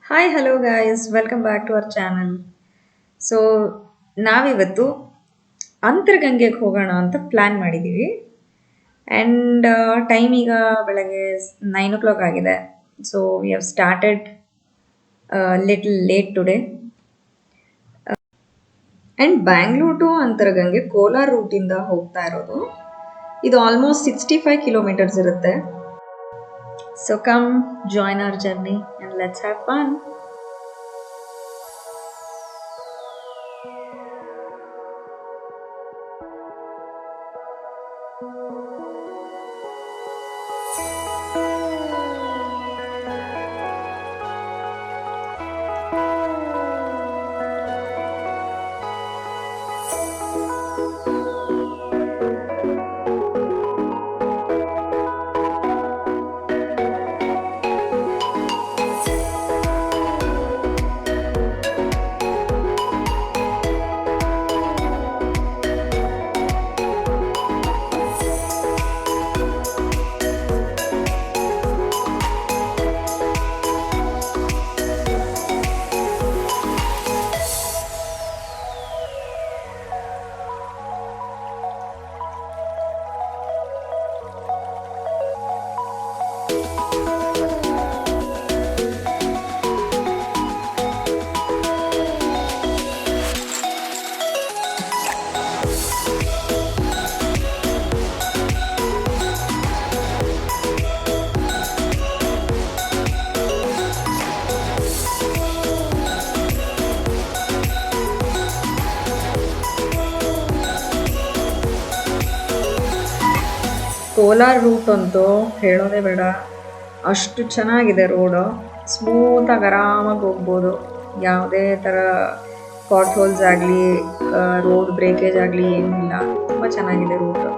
Hi hello guys welcome back to our channel. So ನಾವಿವತ್ತು ಅಂತರ್ಗಂಗೆಗೆ ಹೋಗೋಣ ಅಂತ ಪ್ಲ್ಯಾನ್ ಮಾಡಿದ್ದೀವಿ. ಆ್ಯಂಡ್ ಟೈಮ್ ಈಗ ಬೆಳಗ್ಗೆ 9 o'clock ಆಗಿದೆ. So we have started little late today. And Bangalore to Antargange Kolar ರೂಟಿಂದ ಹೋಗ್ತಾ ಇರೋದು. ಇದು ಆಲ್ಮೋಸ್ಟ್ 65 kilometers ಇರುತ್ತೆ. So come join our journey and let's have fun. Kolar route ಅಂತೂ ಹೇಳೋದೇ ಬೇಡ, ಅಷ್ಟು ಚೆನ್ನಾಗಿದೆ ರೋಡು. ಸ್ಮೂತಾಗಿ ಆರಾಮಾಗಿ ಹೋಗ್ಬೋದು. ಯಾವುದೇ ಥರ ಪಾಟ್ ಹೋಲ್ಸ್ ಆಗಲಿ, ರೋಡ್ ಬ್ರೇಕೇಜ್ ಆಗಲಿ ಏನೂ ಇಲ್ಲ. ತುಂಬ ಚೆನ್ನಾಗಿದೆ route.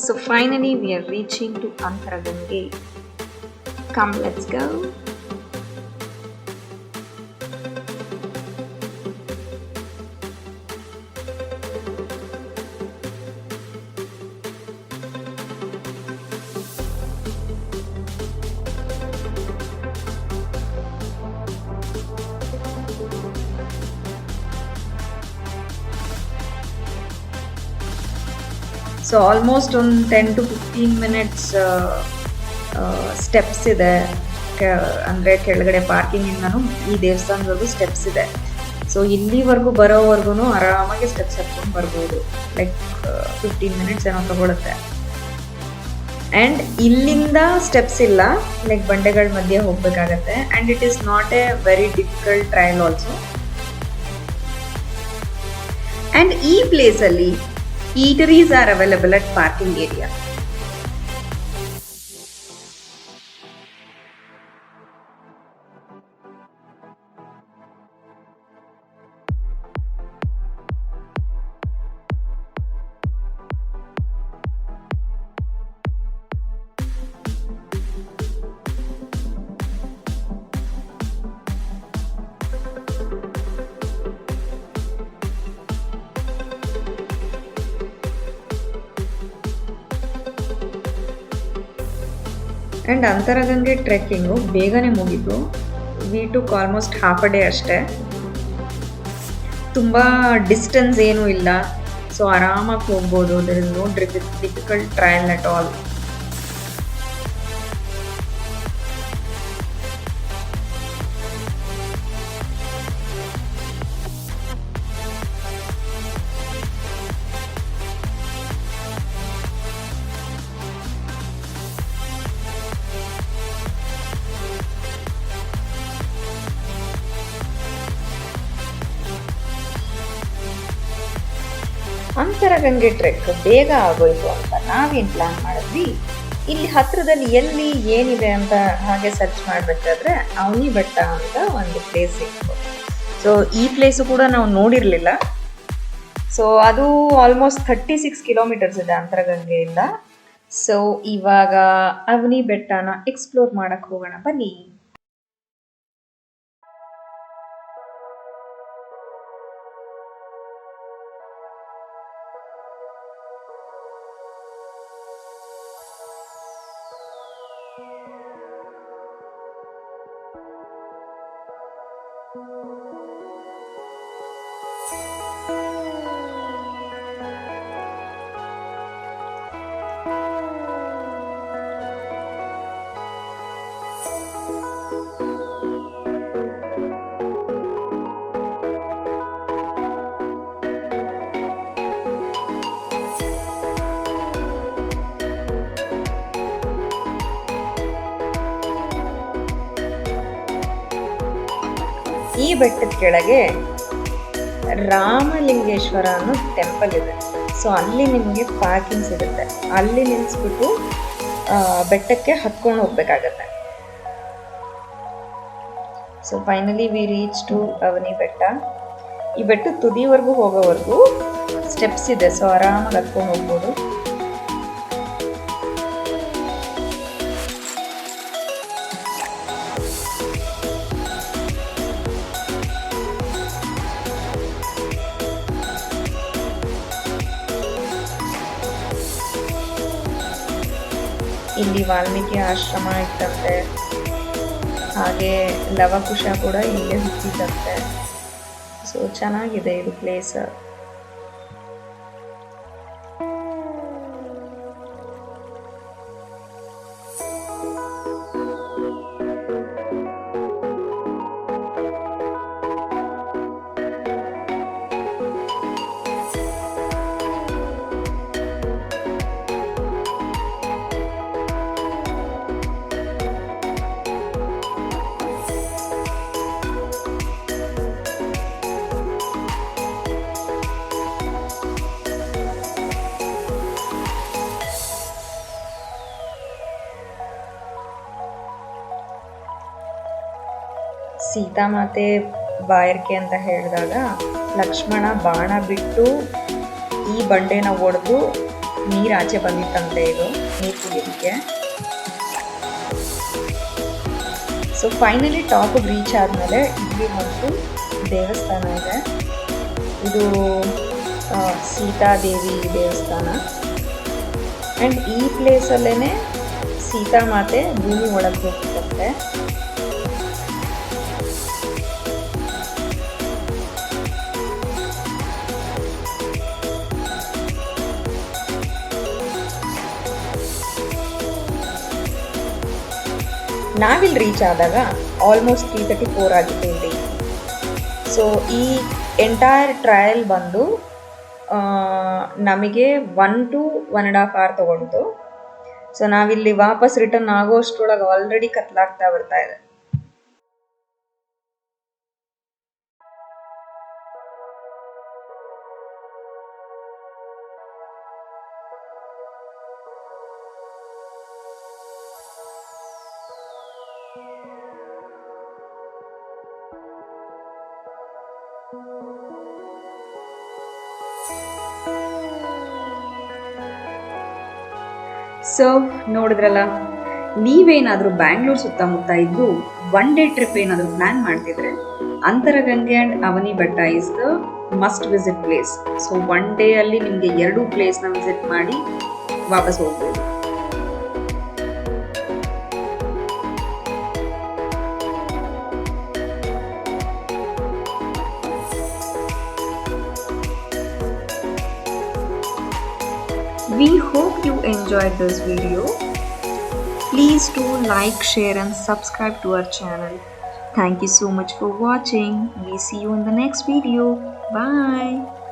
So finally we are reaching to Antaragange. Come, let's go. So almost ಒಂದು 10 to 15 minutes ಸ್ಟೆಪ್ಸ್ ಇದೆ. ಅಂದರೆ ಕೆಳಗಡೆ ಪಾರ್ಕಿಂಗಿಂದನೂ ಈ ದೇವಸ್ಥಾನದವರೆಗೂ ಸ್ಟೆಪ್ಸ್ ಇದೆ. ಸೊ ಇಲ್ಲಿವರೆಗೂ ಬರೋವರೆಗೂ ಆರಾಮಾಗಿ ಸ್ಟೆಪ್ಸ್ ಹತ್ಕೊಂಡು ಬರ್ಬೋದು. ಲೈಕ್ 15 minutes ಏನೋ ತಗೊಳುತ್ತೆ. ಆ್ಯಂಡ್ ಇಲ್ಲಿಂದ ಸ್ಟೆಪ್ಸ್ ಇಲ್ಲ, ಲೈಕ್ ಬಂಡೆಗಳ ಮಧ್ಯೆ ಹೋಗಬೇಕಾಗತ್ತೆ. And it is not a very difficult trail also. And ಈ ಪ್ಲೇಸಲ್ಲಿ eateries are available at parking area. And Antaragange trekking ಬೇಗನೆ ಮುಗೀತು. We took almost half a day ಅಷ್ಟೇ. ತುಂಬ ಡಿಸ್ಟೆನ್ಸ್ ಏನೂ ಇಲ್ಲ, ಸೊ ಆರಾಮಾಗಿ ಹೋಗ್ಬೋದು. There is no difficult trail at all. Antaragange trek ಬೇಗ ಆಗೋಯ್ತು ಅಂತ ನಾವೇನು ಪ್ಲಾನ್ ಮಾಡಿದ್ವಿ, ಇಲ್ಲಿ ಹತ್ರದಲ್ಲಿ ಎಲ್ಲಿ ಏನಿದೆ ಅಂತ ಹಾಗೆ ಸರ್ಚ್ ಮಾಡಬೇಕಾದ್ರೆ ಅವನಿ ಬೆಟ್ಟ ಅಂತ ಒಂದು ಪ್ಲೇಸ್ ಸಿಕ್ತು. ಸೊ ಈ ಪ್ಲೇಸು ಕೂಡ ನಾವು ನೋಡಿರಲಿಲ್ಲ. ಸೊ ಅದು ಆಲ್ಮೋಸ್ಟ್ 36 ಕಿಲೋಮೀಟರ್ಸ್ ಇದೆ ಅಂತರಗಂಗೆಯಿಂದ. ಸೊ ಇವಾಗ ಅವನಿ ಬೆಟ್ಟನ ಎಕ್ಸ್ಪ್ಲೋರ್ ಮಾಡಕ್ಕೆ ಹೋಗೋಣ ಬನ್ನಿ. ಈ ಬೆಟ್ಟದ ಕೆಳಗೆ ರಾಮಲಿಂಗೇಶ್ವರ ಅನ್ನೋ ಟೆಂಪಲ್ ಇದೆ. ಸೊ ಅಲ್ಲಿ ನಿಮಗೆ ಪಾರ್ಕಿಂಗ್ ಸಿಗುತ್ತೆ. ಅಲ್ಲಿ ನಿಲ್ಲಿಸ್ಬಿಟ್ಟು ಬೆಟ್ಟಕ್ಕೆ ಹತ್ಕೊಂಡು ಹೋಗ್ಬೇಕಾಗತ್ತೆ. So finally we reach to Avani ಬೆಟ್ಟ. ಈ ಬೆಟ್ಟದ ತುದಿವರೆಗೂ ಹೋಗೋವರೆಗೂ ಸ್ಟೆಪ್ಸ್ ಇದೆ, ಸೊ ಆರಾಮಾಗಿ ಹತ್ಕೊಂಡು ಹೋಗ್ಬೋದು. ಇಲ್ಲಿ ವಾಲ್ಮೀಕಿ ಆಶ್ರಮ ಇತ್ತಂತೆ, ಹಾಗೆ ಲವಕುಶ ಕೂಡ ಇಲ್ಲೇ ಹುಟ್ಟಿದಂತೆ. ಸೊ ಚೆನ್ನಾಗಿದೆ ಇದು ಪ್ಲೇಸ್. ಸೀತಾಮಾತೆ ಬಾಯರ್ಕೆ ಅಂತ ಹೇಳಿದಾಗ ಲಕ್ಷ್ಮಣ ಬಾಣ ಬಿಟ್ಟು ಈ ಬಂಡೆನ ಒಡೆದು ನೀರು ಆಚೆ ಬಂದಿತ್ತಂತೆ, ಇದು ನೀರು ಕುಡಿಯೋದಕ್ಕೆ. ಸೊ ಫೈನಲಿ ಟಾಪಿಗೆ ರೀಚ್ ಆದಮೇಲೆ ಇಲ್ಲಿ ಒಂದು ದೇವಸ್ಥಾನ ಇದೆ. ಇದು ಸೀತಾದೇವಿ ದೇವಸ್ಥಾನ. ಆ್ಯಂಡ್ ಈ ಪ್ಲೇಸಲ್ಲೇ ಸೀತಾಮಾತೆ ಭೂಮಿ ಒಳಗೆ ಹೋಗ್ತಿರುತ್ತೆ. ನಾವಿಲ್ಲಿ ರೀಚ್ ಆದಾಗ ಆಲ್ಮೋಸ್ಟ್ 3:34 ಆಗಿತ್ತು ಇಲ್ಲಿ. ಸೊ ಈ ಎಂಟೈರ್ ಟ್ರಯಲ್ ಬಂದು ನಮಗೆ 1 to 1.5 hour ತೊಗೊಂಡು. ಸೊ ನಾವಿಲ್ಲಿ ವಾಪಸ್ ರಿಟರ್ನ್ ಆಗೋ ಅಷ್ಟರೊಳಗೆ ಆಲ್ರೆಡಿ ಕತ್ಲಾಗ್ತಾ ಬರ್ತಾ ಇದೆ. ಸೊ ನೋಡಿದ್ರಲ್ಲ, ನೀವೇನಾದರೂ ಬ್ಯಾಂಗ್ಳೂರ್ ಸುತ್ತಮುತ್ತ ಇದ್ದು 1 day ಟ್ರಿಪ್ ಏನಾದರೂ ಪ್ಲ್ಯಾನ್ ಮಾಡ್ತಿದ್ರೆ ಅಂತರಗಂಗೆ ಆ್ಯಂಡ್ ಅವನಿ ಬೆಟ್ಟ is the must visit place. So 1 day ಅಲ್ಲಿ ನಿಮಗೆ 2 ಪ್ಲೇಸ್ನ ವಿಸಿಟ್ ಮಾಡಿ ವಾಪಸ್ ಹೋಗ್ಬೋದು. We hope you enjoyed this video. Please do like, share and subscribe to our channel. Thank you so much for watching. We see you in the next video. Bye.